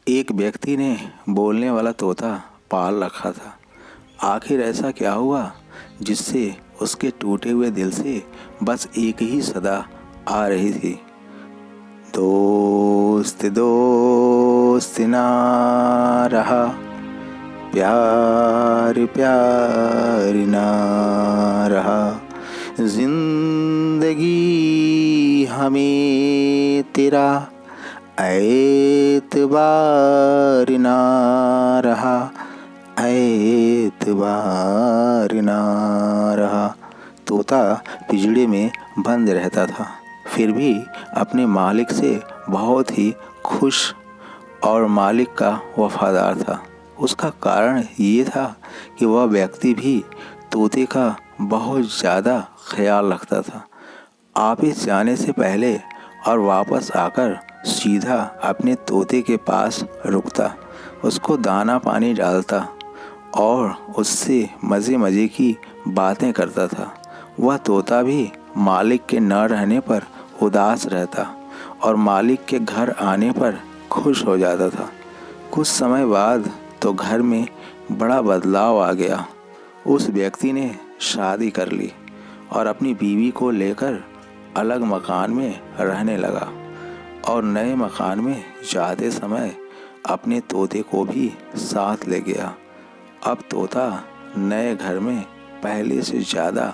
एक व्यक्ति ने बोलने वाला तोता पाल रखा था। आखिर ऐसा क्या हुआ जिससे उसके टूटे हुए दिल से बस एक ही सदा आ रही थी, दोस्त दोस्त ना रहा, प्यार प्यार ना रहा, जिंदगी हमें तेरा ऐतबार ना रहा, ऐतबार ना रहा। तोता पिंजड़े में बंद रहता था, फिर भी अपने मालिक से बहुत ही खुश और मालिक का वफादार था। उसका कारण ये था कि वह व्यक्ति भी तोते का बहुत ज़्यादा ख्याल रखता था। ऑफिस जाने से पहले और वापस आकर सीधा अपने तोते के पास रुकता, उसको दाना पानी डालता और उससे मज़े मज़े की बातें करता था। वह तोता भी मालिक के न रहने पर उदास रहता और मालिक के घर आने पर खुश हो जाता था। कुछ समय बाद तो घर में बड़ा बदलाव आ गया। उस व्यक्ति ने शादी कर ली और अपनी बीवी को लेकर अलग मकान में रहने लगा और नए मकान में जाते समय अपने तोते को भी साथ ले गया। अब तोता नए घर में पहले से ज़्यादा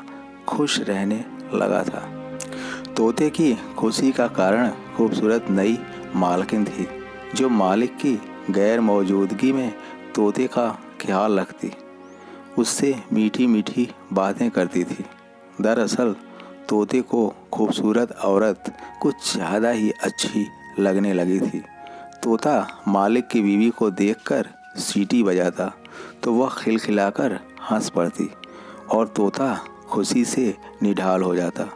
खुश रहने लगा था। तोते की खुशी का कारण खूबसूरत नई मालकिन थी, जो मालिक की गैर मौजूदगी में तोते का ख्याल रखती, उससे मीठी मीठी बातें करती थी। दरअसल तोते को खूबसूरत औरत कुछ ज़्यादा ही अच्छी लगने लगी थी। तोता मालिक की बीवी को देखकर सीटी बजाता तो वह खिलखिलाकर हंस पड़ती और तोता खुशी से निढाल हो जाता।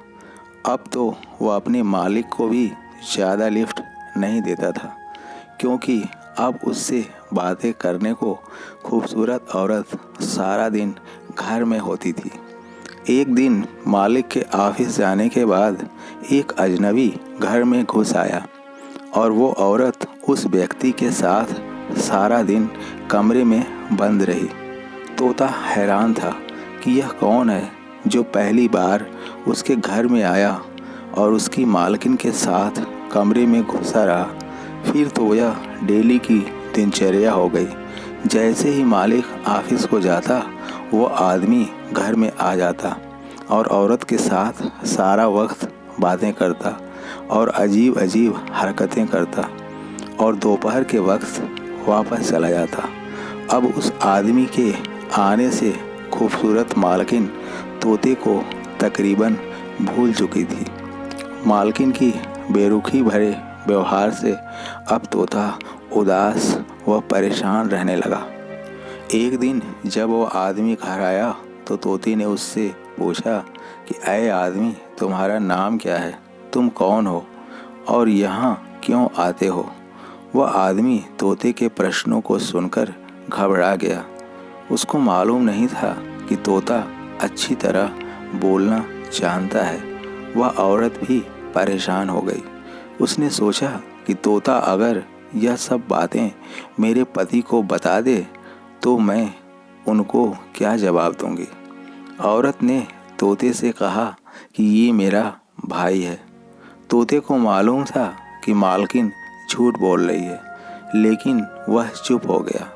अब तो वह अपने मालिक को भी ज़्यादा लिफ्ट नहीं देता था, क्योंकि अब उससे बातें करने को खूबसूरत औरत सारा दिन घर में होती थी। एक दिन मालिक के ऑफिस जाने के बाद एक अजनबी घर में घुस आया और वो औरत उस व्यक्ति के साथ सारा दिन कमरे में बंद रही। तोता हैरान था कि यह कौन है जो पहली बार उसके घर में आया और उसकी मालकिन के साथ कमरे में घुसा रहा। फिर तो यह डेली की दिनचर्या हो गई। जैसे ही मालिक ऑफिस को जाता, वो आदमी घर में आ जाता और औरत के साथ सारा वक्त बातें करता और अजीब अजीब हरकतें करता और दोपहर के वक्त वापस चला जाता। अब उस आदमी के आने से खूबसूरत मालकिन तोते को तकरीबन भूल चुकी थी। मालकिन की बेरुखी भरे व्यवहार से अब तोता उदास व परेशान रहने लगा। एक दिन जब वो आदमी घर आया तो तोते ने उससे पूछा कि ऐ आदमी, तुम्हारा नाम क्या है, तुम कौन हो और यहाँ क्यों आते हो? वह आदमी तोते के प्रश्नों को सुनकर घबरा गया। उसको मालूम नहीं था कि तोता अच्छी तरह बोलना जानता है। वह औरत भी परेशान हो गई। उसने सोचा कि तोता अगर यह सब बातें मेरे पति को बता दे तो मैं उनको क्या जवाब दूंगी। औरत ने तोते से कहा कि ये मेरा भाई है। तोते को मालूम था कि मालकिन झूठ बोल रही है, लेकिन वह चुप हो गया।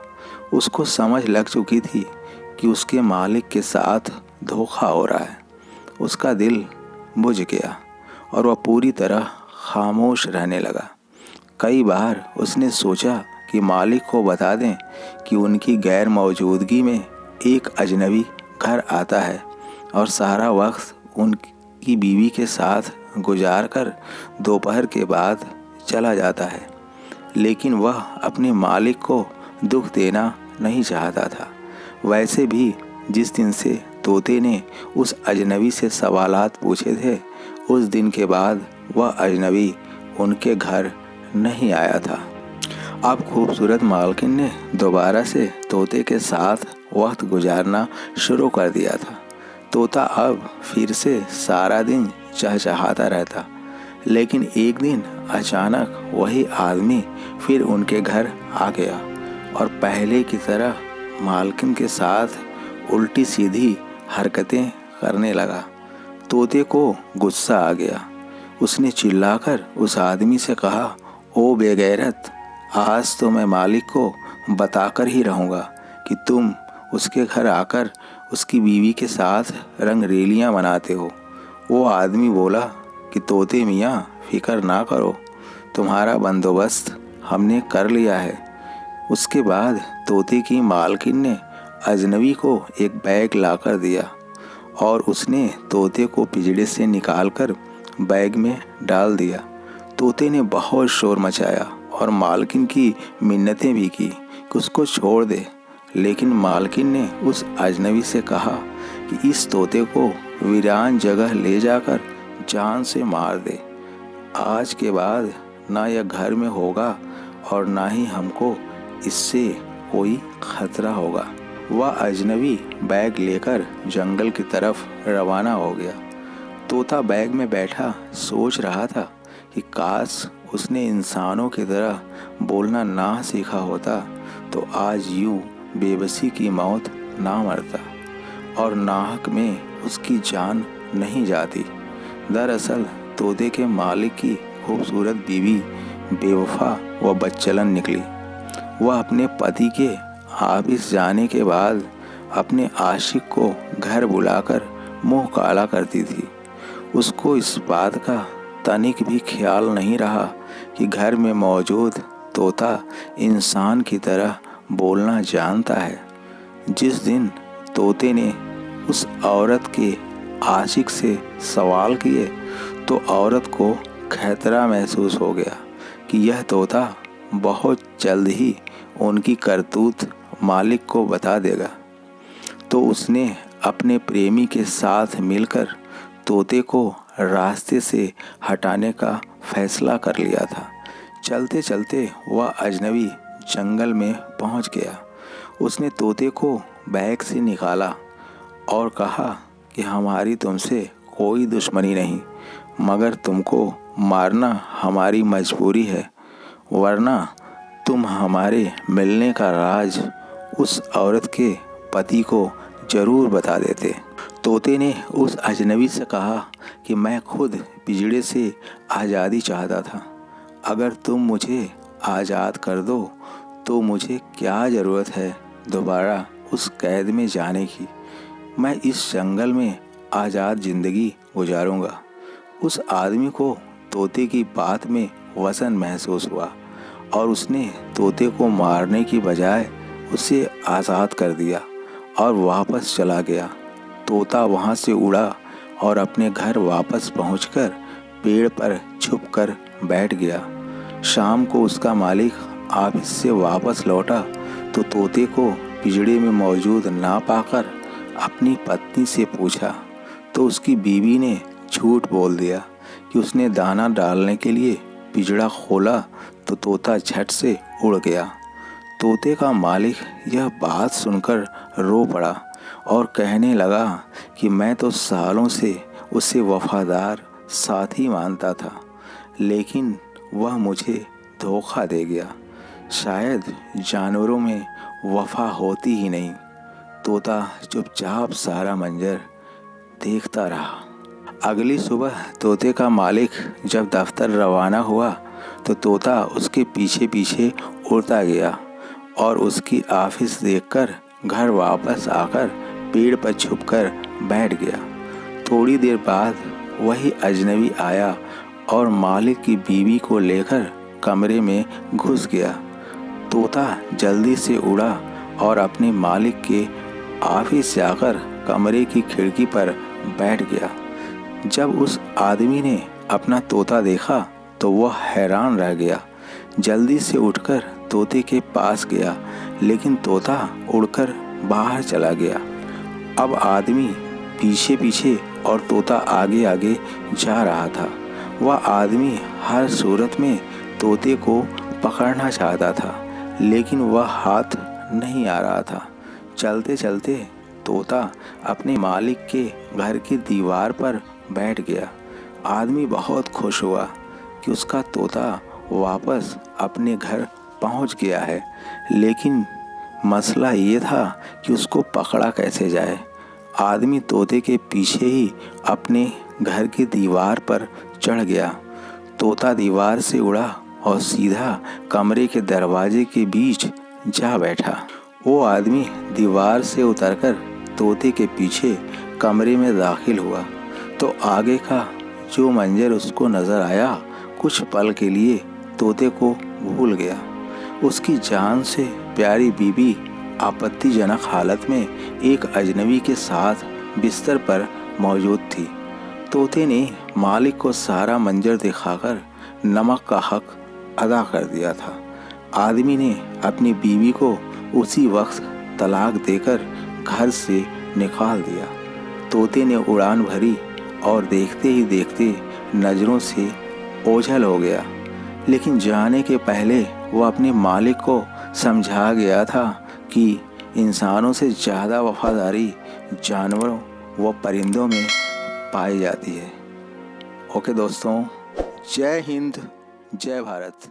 उसको समझ लग चुकी थी कि उसके मालिक के साथ धोखा हो रहा है। उसका दिल बुझ गया और वह पूरी तरह खामोश रहने लगा। कई बार उसने सोचा कि मालिक को बता दें कि उनकी गैर मौजूदगी में एक अजनबी घर आता है और सारा वक्त उनकी बीवी के साथ गुजार कर दोपहर के बाद चला जाता है, लेकिन वह अपने मालिक को दुख देना नहीं चाहता था। वैसे भी जिस दिन से तोते ने उस अजनबी से सवालात पूछे थे, उस दिन के बाद वह अजनबी उनके घर नहीं आया था। अब खूबसूरत मालकिन ने दोबारा से तोते के साथ वक्त गुजारना शुरू कर दिया था। तोता अब फिर से सारा दिन चहचहाता रहता, लेकिन एक दिन अचानक वही आदमी फिर उनके घर आ गया और पहले की तरह मालकिन के साथ उल्टी सीधी हरकतें करने लगा। तोते को गुस्सा आ गया। उसने चिल्लाकर उस आदमी से कहा, ओ बेगैरत, आज तो मैं मालिक को बताकर ही रहूँगा कि तुम उसके घर आकर उसकी बीवी के साथ रंगरेलियाँ मनाते हो। वो आदमी बोला कि तोते मियाँ, फिक्र ना करो, तुम्हारा बंदोबस्त हमने कर लिया है। उसके बाद तोते की मालकिन ने अजनबी को एक बैग लाकर दिया और उसने तोते को पिंजड़े से निकालकर बैग में डाल दिया। तोते ने बहुत शोर मचाया और मालकिन की मिन्नतें भी की कि उसको छोड़ दे, लेकिन मालकिन ने उस अजनबी से कहा कि इस तोते को वीरान जगह ले जाकर जान से मार दे। आज के बाद ना यह घर में होगा और ना ही हमको इससे कोई खतरा होगा। वह अजनबी बैग लेकर जंगल की तरफ रवाना हो गया। तोता बैग में बैठा सोच रहा था कि काश उसने इंसानों की तरह बोलना ना सीखा होता तो आज यूं बेबसी की मौत ना मरता और नाहक में उसकी जान नहीं जाती। दरअसल तोते के मालिक की खूबसूरत बीवी बेवफा व बदचलन निकली। वह अपने पति के ऑफिस जाने के बाद अपने आशिक को घर बुलाकर मुंह काला करती थी। उसको इस बात का तनिक भी ख्याल नहीं रहा कि घर में मौजूद तोता इंसान की तरह बोलना जानता है। जिस दिन तोते ने उस औरत के आशिक से सवाल किए तो औरत को खतरा महसूस हो गया कि यह तोता बहुत जल्द ही उनकी करतूत मालिक को बता देगा। तो उसने अपने प्रेमी के साथ मिलकर तोते को रास्ते से हटाने का फैसला कर लिया था। चलते चलते वह अजनबी जंगल में पहुंच गया। उसने तोते को बैग से निकाला और कहा कि हमारी तुमसे कोई दुश्मनी नहीं, मगर तुमको मारना हमारी मजबूरी है, वरना तुम हमारे मिलने का राज उस औरत के पति को जरूर बता देते। तोते ने उस अजनबी से कहा कि मैं खुद पिंजड़े से आज़ादी चाहता था। अगर तुम मुझे आज़ाद कर दो तो मुझे क्या ज़रूरत है दोबारा उस कैद में जाने की। मैं इस जंगल में आज़ाद ज़िंदगी गुजारूंगा। उस आदमी को तोते की बात में वसन महसूस हुआ और उसने तोते को मारने की बजाय उसे आज़ाद कर दिया और वापस चला गया। तोता वहाँ से उड़ा और अपने घर वापस पहुंचकर पेड़ पर छुपकर बैठ गया। शाम को उसका मालिक ऑफिस से वापस लौटा तो तोते को पिंजड़े में मौजूद ना पाकर अपनी पत्नी से पूछा तो उसकी बीवी ने झूठ बोल दिया कि उसने दाना डालने के लिए पिंजड़ा खोला तो तोता झट से उड़ गया। तोते का मालिक यह बात सुनकर रो पड़ा और कहने लगा कि मैं तो सालों से उसे वफादार साथी मानता था, लेकिन वह मुझे धोखा दे गया। शायद जानवरों में वफा होती ही नहीं। तोता चुपचाप सारा मंजर देखता रहा। अगली सुबह तोते का मालिक जब दफ्तर रवाना हुआ तो तोता उसके पीछे पीछे उड़ता गया और उसकी ऑफिस देखकर घर वापस आकर पेड़ पर छुपकर बैठ गया। थोड़ी देर बाद वही अजनबी आया और मालिक की बीवी को लेकर कमरे में घुस गया। तोता जल्दी से उड़ा और अपने मालिक के ऑफिस जाकर कमरे की खिड़की पर बैठ गया। जब उस आदमी ने अपना तोता देखा तो वह हैरान रह गया। जल्दी से उठकर तोते के पास गया, लेकिन तोता उड़कर बाहर चला गया। अब आदमी पीछे पीछे और तोता आगे आगे जा रहा था। वह आदमी हर सूरत में तोते को पकड़ना चाहता था, लेकिन वह हाथ नहीं आ रहा था। चलते चलते तोता अपने मालिक के घर की दीवार पर बैठ गया। आदमी बहुत खुश हुआ कि उसका तोता वापस अपने घर पहुंच गया है, लेकिन मसला ये था कि उसको पकड़ा कैसे जाए। आदमी तोते के पीछे ही अपने घर की दीवार पर चढ़ गया। तोता दीवार से उड़ा और सीधा कमरे के दरवाजे के बीच जा बैठा। वो आदमी दीवार से उतरकर तोते के पीछे कमरे में दाखिल हुआ तो आगे का जो मंजर उसको नज़र आया, कुछ पल के लिए तोते को भूल गया। उसकी जान से प्यारी बीबी आपत्तिजनक हालत में एक अजनबी के साथ बिस्तर पर मौजूद थी। तोते ने मालिक को सारा मंजर दिखाकर नमक का हक अदा कर दिया था। आदमी ने अपनी बीवी को उसी वक्त तलाक देकर घर से निकाल दिया। तोते ने उड़ान भरी और देखते ही देखते नज़रों से ओझल हो गया, लेकिन जाने के पहले वह अपने मालिक को समझा गया था कि इंसानों से ज़्यादा वफादारी जानवरों व परिंदों में पाई जाती है। ओके दोस्तों, जय हिंद, जय भारत।